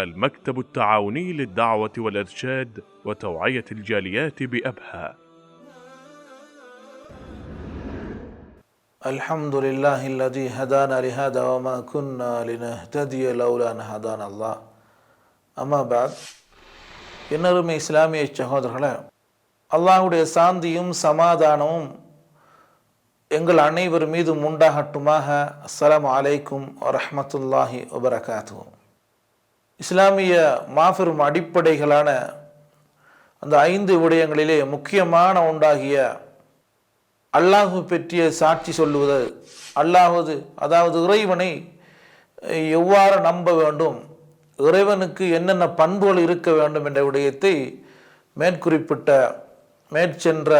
المكتب التعاوني للدعوة والإرشاد وتوعية الجاليات بأبها. الحمد لله الذي هدانا لهذا وما كنا لنهتدي لولا أن هدانا الله. أما بعد, இன்னொருமை இஸ்லாமிய சகோதரர்களே, அல்லாஹ்வுடைய சாந்தியும் சமாதானமும் எங்கள் அனைவர் மீதும் உண்டாகட்டுமாக. அஸ்ஸலாமு அலைக்கும் வரஹ்மத்துல்லாஹி வபரகாத்துஹு. இஸ்லாமிய மாபெரும் அடிப்படைகளான அந்த 5 விடயங்களிலே முக்கியமான ஒன்றாகிய அல்லாஹு பற்றிய சாட்சி சொல்லுவது, அதாவது இறைவனை எவ்வாறு நம்ப வேண்டும், இறைவனுக்கு என்னென்ன பண்புகள் இருக்க வேண்டும் என்ற விடயத்தை மேற்சென்ற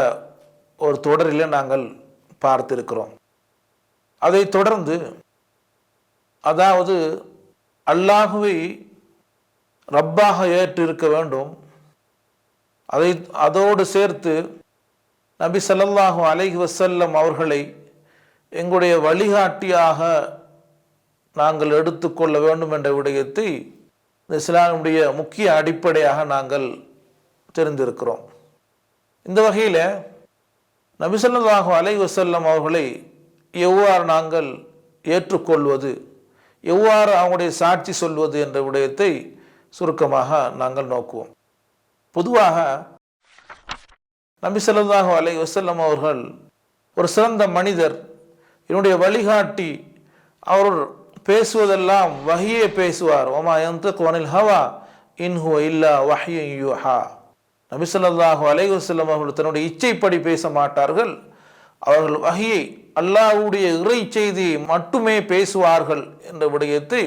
ஒரு தொடரில் நாங்கள் பார்த்திருக்கிறோம். அதை தொடர்ந்து அல்லாஹுவை ரப்பாக ஏற்று இருக்க வேண்டும், அதோடு சேர்த்து நபி ஸல்லல்லாஹு அலைஹி வஸல்லம் அவர்களை எங்களுடைய வழிகாட்டியாக நாங்கள் எடுத்துக்கொள்ள வேண்டும் என்ற விடயத்தை இஸ்லாமுடைய முக்கிய அடிப்படையாக நாங்கள் தெரிந்திருக்கிறோம். இந்த வகையில் நபி ஸல்லல்லாஹு அலைஹி வஸல்லம் அவர்களை எவ்வாறு நாங்கள் ஏற்றுக்கொள்வது, எவ்வாறு அவங்களுடைய சாட்சி சொல்வது என்ற விடயத்தை சுருக்கமாக நாங்கள் நோக்குவோம். பொதுவாக நபி ஸல்லல்லாஹு அலைஹி வஸல்லம் அவர்கள் ஒரு சிறந்த மனிதர், என்னுடைய வழிகாட்டி, அவர் பேசுவதெல்லாம் வஹியே பேசுவார். வமா யன்திகு அனில் ஹவா இன் ஹுவ இல்லா வஹ்யுன் யூஹா. நபி ஸல்லல்லாஹு அலைஹி வஸல்லம் அவர்கள் தன்னுடைய இச்சைப்படி பேச மாட்டார்கள். அவர்கள் வஹியை, அல்லாஹ்வுடைய இறை செய்தியை மட்டுமே பேசுவார்கள் என்ற விடயத்தை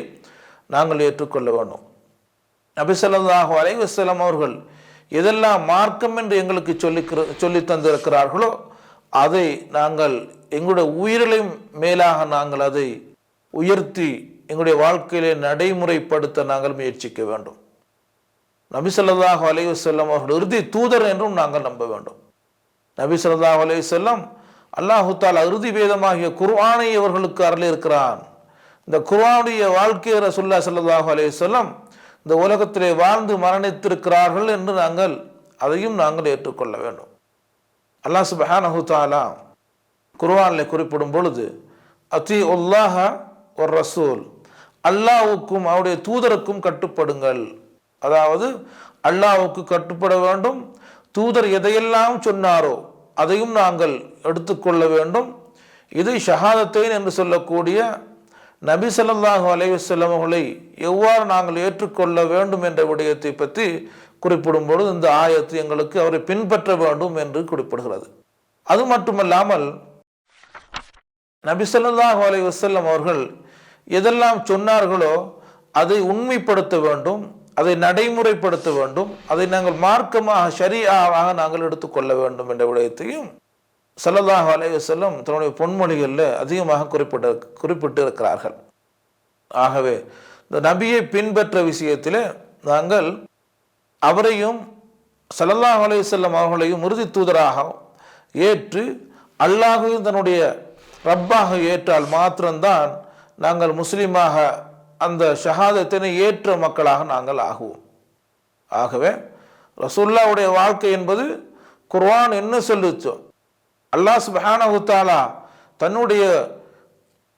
நாங்கள் ஏற்றுக்கொள்ள வேண்டும். நபி ஸல்லல்லாஹு அலைஹி வஸல்லம் அவர்கள் எதெல்லாம் மார்க்கம் என்று எங்களுக்கு சொல்லி தந்திருக்கிறார்களோ அதை நாங்கள் எங்களுடைய உயிரிலும் மேலாக நாங்கள் அதை உயர்த்தி எங்களுடைய வாழ்க்கையிலே நடைமுறைப்படுத்த நாங்கள் முயற்சிக்க வேண்டும். நபி ஸல்லல்லாஹு அலைஹி வஸல்லம் அவர்கள் இறுதி தூதர் என்றும் நாங்கள் நம்ப வேண்டும். நபி ஸல்லல்லாஹு அலைஹி வஸல்லம் அல்லாஹு தஆலா இறுதி வேதமாகிய குர்ஆனை அவர்களுக்கு அருளியிருக்கிறான். இந்த குர்ஆனுடைய வாழ்க்கையை ரசூலுல்லாஹி ஸல்லல்லாஹு அலைஹி வஸல்லம் இந்த உலகத்திலே வாழ்ந்து மரணித்திருக்கிறார்கள் என்று அதையும் நாங்கள் ஏற்றுக்கொள்ள வேண்டும். அல்லாஹ் சுப்ஹானஹு தஆலா குர்ஆனில் குறிப்பிடும் பொழுது அத்தீஉல்லாஹ வர் ரசூல், அல்லாஹ்வுக்கும் அவருடைய தூதருக்கும் கட்டுப்படுங்கள். அதாவது அல்லாஹ்வுக்கு கட்டுப்பட வேண்டும், தூதர் எதையெல்லாம் சொன்னாரோ அதையும் நாங்கள் எடுத்துக்கொள்ள வேண்டும். இது ஷஹாதத்தைன் என்று சொல்லக்கூடிய நபி ஸல்லல்லாஹு அலைஹி வஸல்லம் அவர்களை எவ்வாறு நாங்கள் ஏற்றுக்கொள்ள வேண்டும் என்ற விடயத்தை பற்றி குறிப்பிடும் பொழுது இந்த ஆயத்து எங்களுக்கு அவரை பின்பற்ற வேண்டும் என்று குறிப்பிடுகிறது. அது மட்டுமல்லாமல் நபி ஸல்லல்லாஹு அலைஹி வஸல்லம் அவர்கள் எதெல்லாம் சொன்னார்களோ அதை உண்மைப்படுத்த வேண்டும், அதை நடைமுறைப்படுத்த வேண்டும், அதை நாங்கள் மார்க்கமாக ஷரீஆவாக நாங்கள் எடுத்துக்கொள்ள வேண்டும் என்ற விடயத்தையும் ஸல்லல்லாஹு அலைஹி வஸல்லம் தன்னுடைய பொன்மொழிகளில் அதிகமாக குறிப்பிட்டு இருக்கிறார்கள். ஆகவே இந்த நபியை பின்பற்ற விஷயத்தில் நாங்கள் அவரையும் ஸல்லல்லாஹு அலைஹி வஸல்லம் அவர்களையும் இறுதி தூதராக ஏற்று அல்லாஹ்வையும் தன்னுடைய ரப்பாக ஏற்றால் மாத்திரம்தான் நாங்கள் முஸ்லீமாக அந்த ஷஹாதத்தினை ஏற்ற மக்களாக நாங்கள் ஆகுவோம். ஆகவே ரசூலுல்லாஹ்வுடைய வாழ்க்கை என்பது குர்ஆன் என்ன சொல்லுச்சோ, அல்லாஹ் சுப்ஹானஹு தஆலா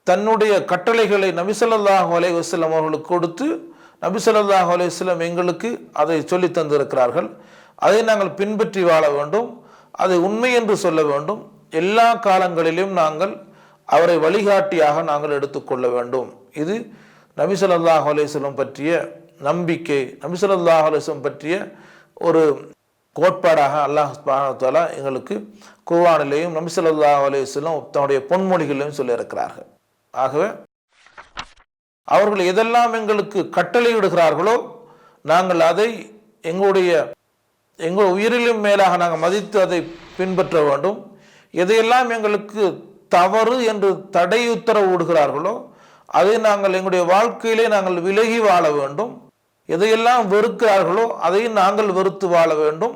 தன்னுடைய கட்டளைகளை நபி ஸல்லல்லாஹு அலைஹி வஸல்லம் அவர்களுக்கு கொடுத்து நபி ஸல்லல்லாஹு அலைஹி வஸல்லம் எங்களுக்கு அதை சொல்லி தந்திருக்கிறார்கள். அதை நாங்கள் பின்பற்றி வாழ வேண்டும், அதை உண்மை என்று சொல்ல வேண்டும். எல்லா காலங்களிலும் நாங்கள் அவரை வழிகாட்டியாக நாங்கள் எடுத்துக்கொள்ள வேண்டும். இது நபி ஸல்லல்லாஹு அலைஹி வஸல்லம் பற்றிய நம்பிக்கை, நபி ஸல்லல்லாஹு அலைஹி வஸல்லம் பற்றிய ஒரு கோட்பாடாக அல்லாஹ் சுப்ஹானஹு வ தஆலா எங்களுக்கு குர்ஆனிலேயும் நபி ஸல்லல்லாஹு அலைஹி வஸல்லம் தன்னுடைய பொன்மொழிகளிலும் சொல்லியிருக்கிறார்கள். ஆகவே அவர்கள் எதெல்லாம் எங்களுக்கு கட்டளையிடுகிறார்களோ நாங்கள் அதை எங்கள் உயிரிலும் மேலாக நாங்கள் மதித்து அதை பின்பற்ற வேண்டும். எதையெல்லாம் எங்களுக்கு தவறு என்று தடை உத்தரவு விடுகிறார்களோ அதை நாங்கள் எங்களுடைய வாழ்க்கையிலே நாங்கள் விலகி வாழ வேண்டும். எதையெல்லாம் வெறுக்கிறார்களோ அதையும் நாங்கள் வெறுத்து வாழ வேண்டும்.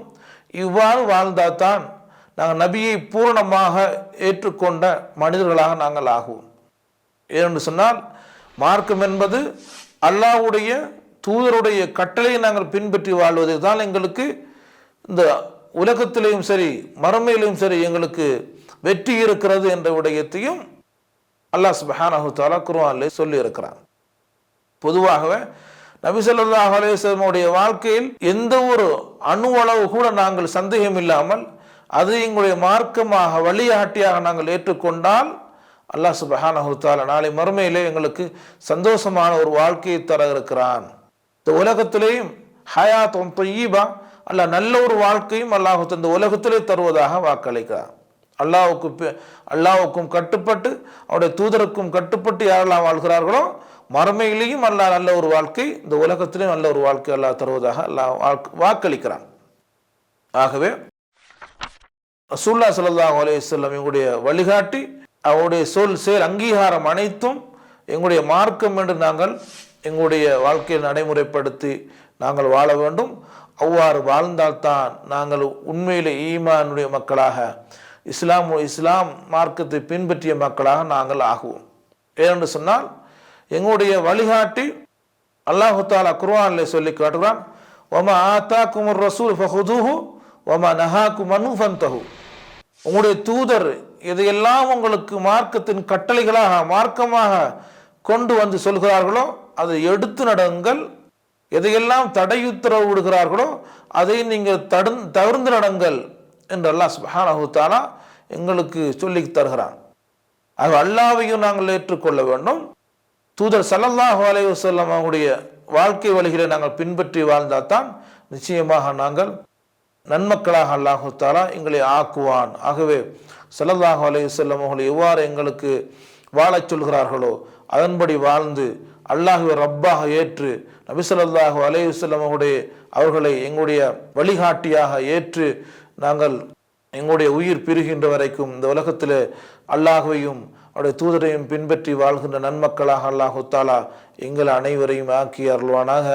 இவ்வாறு வாழ்ந்தால்தான் நாங்கள் நபியை பூரணமாக ஏற்றுக்கொண்ட மனிதர்களாக நாங்கள் ஆகுவோம். ஏனென்று சொன்னால் மார்க்கம் என்பது அல்லாஹ்வுடைய தூதருடைய கட்டளையை நாங்கள் பின்பற்றி வாழ்வது தான் எங்களுக்கு இந்த உலகத்திலேயும் சரி மறுமையிலும் சரி எங்களுக்கு வெற்றி இருக்கிறது என்ற விடயத்தையும் அல்லாஹ் சுப்ஹானஹு தஆலா குர்ஆனிலே சொல்லி இருக்கிறான். பொதுவாகவே நபி ஸல்லல்லாஹு அலைஹி வஸல்லம் வாழ்க்கையில் எந்த ஒரு அணுவளவு கூட நாங்கள் சந்தேகம் இல்லாமல் அது எங்களுடைய மார்க்கமாக வழிகாட்டியாக நாங்கள் ஏற்றுக்கொண்டால் அல்லாஹ் சுப்ஹானஹு தஆலா நாளை மறுமையிலே எங்களுக்கு சந்தோஷமான ஒரு வாழ்க்கையை தர இருக்கிறான். இந்த உலகத்திலேயும் ஹயாத்துன் தய்யிபா, அல்லாஹ் நல்ல ஒரு வாழ்க்கையும் அல்லாஹ் இந்த உலகத்திலே தருவதாக வாக்களிக்கிறார். அல்லாஹ்வுக்கும் கட்டுப்பட்டு அவருடைய தூதருக்கும் கட்டுப்பட்டு யாரெல்லாம் வாழ்கிறார்களோ மறுமையிலேயும் அல்லாஹ் நல்ல ஒரு வாழ்க்கை, இந்த உலகத்திலேயும் நல்ல ஒரு வாழ்க்கை அல்லாஹ் தருவதாக அல்லாஹ் வாக்களிக்கிறான். ஆகவே ரசூலுல்லாஹி ஸல்லல்லாஹு அலைஹி வஸல்லம் எங்களுடைய வழிகாட்டி, அவருடைய சொல் செயல் அங்கீகாரம் அனைத்தும் எங்களுடைய மார்க்கம் என்று நாங்கள் எங்களுடைய வாழ்க்கையை நடைமுறைப்படுத்தி நாங்கள் வாழ வேண்டும். அவ்வாறு வாழ்ந்தால்தான் நாங்கள் உண்மையிலே ஈமானுடைய மக்களாக இஸ்லாம் மார்க்கத்தை பின்பற்றிய மக்களாக நாங்கள் ஆகுவோம். ஏனென்று சொன்னால் எங்களுடைய வழிகாட்டி அல்லாஹு தஆலா குர்ஆனிலே சொல்லி காட்டுகிறான், வமா ஆதாக்குமுர் ரசூல் ஃபஹுதுஹு வமா நஹாக்கும் அன்ஹு ஃபன்தஹு. உங்களுடைய தூதர் எதையெல்லாம் உங்களுக்கு மார்க்கத்தின் கட்டளைகளாக மார்க்கமாக கொண்டு வந்து சொல்கிறார்களோ அதை எடுத்து நடங்கள், எதையெல்லாம் தடையுத்தரவு விடுகிறார்களோ அதை நீங்கள் தவிர்த்து நடங்கள் என்று அல்லாஹ் சுப்ஹானஹு தஆலா எங்களுக்கு சொல்லி தருகிறான். ஆக அல்லாஹ்வையும் நாங்கள் ஏற்றுக்கொள்ள வேண்டும். தூதர் ஸல்லல்லாஹு அலைஹி வஸல்லம் அவருடைய வாழ்க்கை வழிகளை நாங்கள் பின்பற்றி வாழ்ந்தால்தான் நிச்சயமாக நாங்கள் நன்மக்களாக அல்லாஹு தஆலா எங்களை ஆக்குவான். ஆகவே ஸல்லல்லாஹு அலைஹி வஸல்லம் அவர்கள் எவ்வாறு எங்களுக்கு வாழச் சொல்கிறார்களோ அதன்படி வாழ்ந்து அல்லாஹ்வை ரப்பாக ஏற்று நபி ஸல்லல்லாஹு அலைஹி வஸல்லம் அவர்களை எங்களுடைய வழிகாட்டியாக ஏற்று நாங்கள் எங்களுடைய உயிர் பிரிகின்ற வரைக்கும் இந்த உலகத்தில் அல்லாஹ்வையும் அவருடைய தூதரையும் பின்பற்றி வாழ்கின்ற நன்மக்களாக அல்லாஹு தஆலா எங்கள் அனைவரையும் ஆக்கி அருள்வானாக.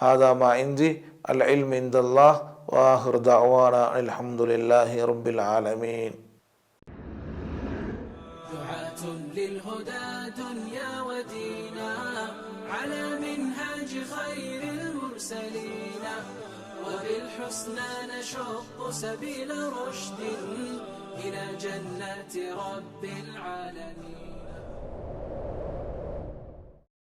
ஹாதா மா இந்தி அல் இல்மு இந்தல்லாஹ் வ ஆஹிரு தஅவானா அல்ஹம்துலில்லாஹி ரப்பில் ஆலமீன். للهدى دنيا ودينا على منهاج خير المرسلين وبالحسنى نشق سبيل رشد إلى جنات رب العالمين.